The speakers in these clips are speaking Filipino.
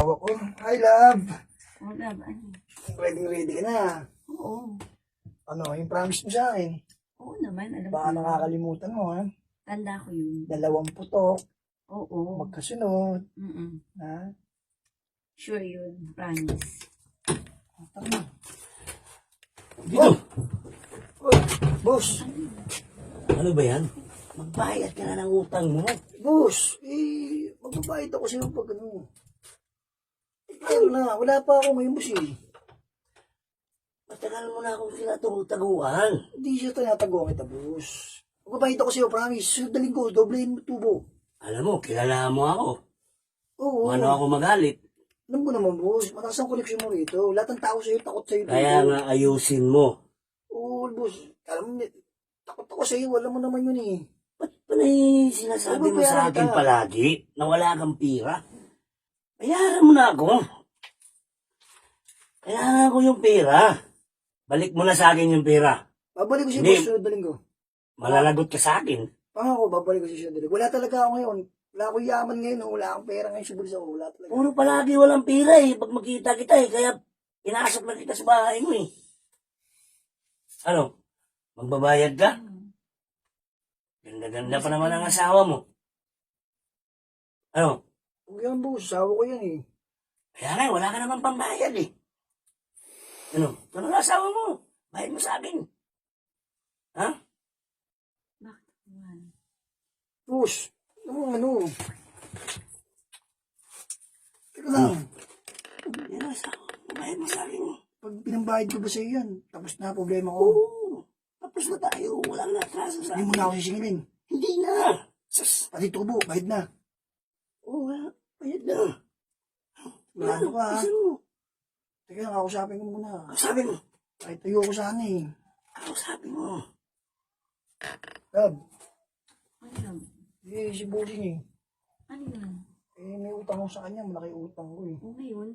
asawa ko. Hi, love. Oh, love, ano? Ready ka na. Oo. Ano, yung promise mo sa akin. Oo naman, alam ko. Baka nakakalimutan mo, ha? Tanda ko yun. 2 putok, Oo. magkasunod, Mm-mm. ha? Sure yun, promise. Tama. Dito! Uy, boss. Ano ba yan? Magbayad ka na ng utang mo. Boss, magbabayad ako sa'yo pag ano. Pero na, wala pa ako ngayon, boss, eh. Matagal mo na akong tinataguan. Hindi siya tinatago kita, boss. Magbabayad ako sa'yo, promise. Sudaling ko, doblehin mo tubo. Alam mo, kilala mo ako. Oo. Ano ako magalit. Alam mo naman, boss, mataas ang koleksyon mo rito. Lahat ng tao sa'yo, takot sa'yo. Kaya dito. nga ayusin mo. Oo, boss. Alam mo, takot ako sa'yo. Alam mo naman yun, eh. Ba't panay sinasabi mo sa akin ka. palagi na wala kang pira? Bayaran mo na ako. Kailangan ko yung pera. Balik mo na sa akin yung pera. Babalik ko siya, Hindi. boss, sunod na linggo. Malalagot ka sa akin. Pangako, babalik ko siya sunod na linggo. Wala talaga ako ngayon. Wala akong yaman ngayon. Wala akong pera ngayon sa bulsa ko. Wala talaga. Puro palagi walang pira eh. Pag makita kita eh. Kaya inasok na kita sa bahay mo eh. Ano? Magbabayad ka? Ganda-ganda pa naman ang asawa mo. Ano? Huwag yan, boss. Sawa ko yan, eh. Kaya nga, wala ka naman pambayad eh. Ano? Ano ang asawa mo? Bayad mo sa akin. Ha? Bakit naman? Boss, ano? Teka lang. Yan ang asawa mo. Bayad mo sa akin. Pag pinambayad ko ba sa'yo yan, tapos na problema ko. Oo. Tapos na tayo. Walang natraso sa Hindi mo akin. na ako sisingilin. Hindi na. Sus. Pati tubo, bayad na. Oo nga. Bayad na. Ano ka, ha? Gusto mo? Teka lang, kakusapin ko muna. Ako sabi mo. Kahit tayo ko sana, eh. Ako sabi mo. Love, Ano lang? si Bossing, eh. Ano yan? May utang ko sa kanya, malaki utang ko, eh. O ngayon?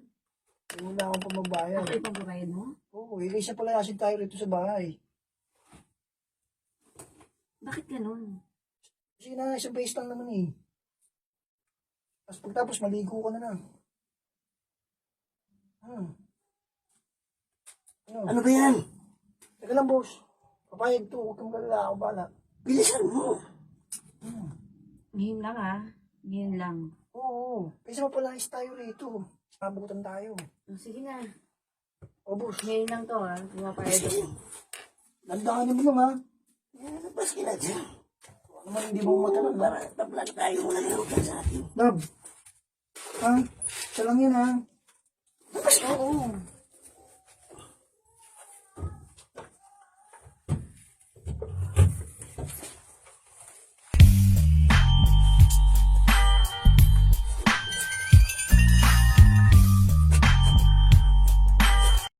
Wala akong pamabayad. Ako ipagbabayad mo? Oo, isa pala kasi tayo rito sa bahay. Bakit ganun? Kasi na, isang base lang naman, eh. Tapos pagtapos, maligo ka na lang. Ano ba yan? Teka lang, boss. Papayag to, huwag kang galala, ako bala. Bilisan mo. Ngayon lang ah. Ngayon lang. Oo, kaysa mapalayas tayo rito. Mabutan tayo. Sige na. O, boss. Ngayon lang to ah. Pumapayad ako. Landakan mo lang, ha? Labas ka na dyan. Ano naman, hindi mo matanong, ha? Para tablan tayo wala na utang sa atin. Love. Ha? Isa lang yan, ha? Labas ka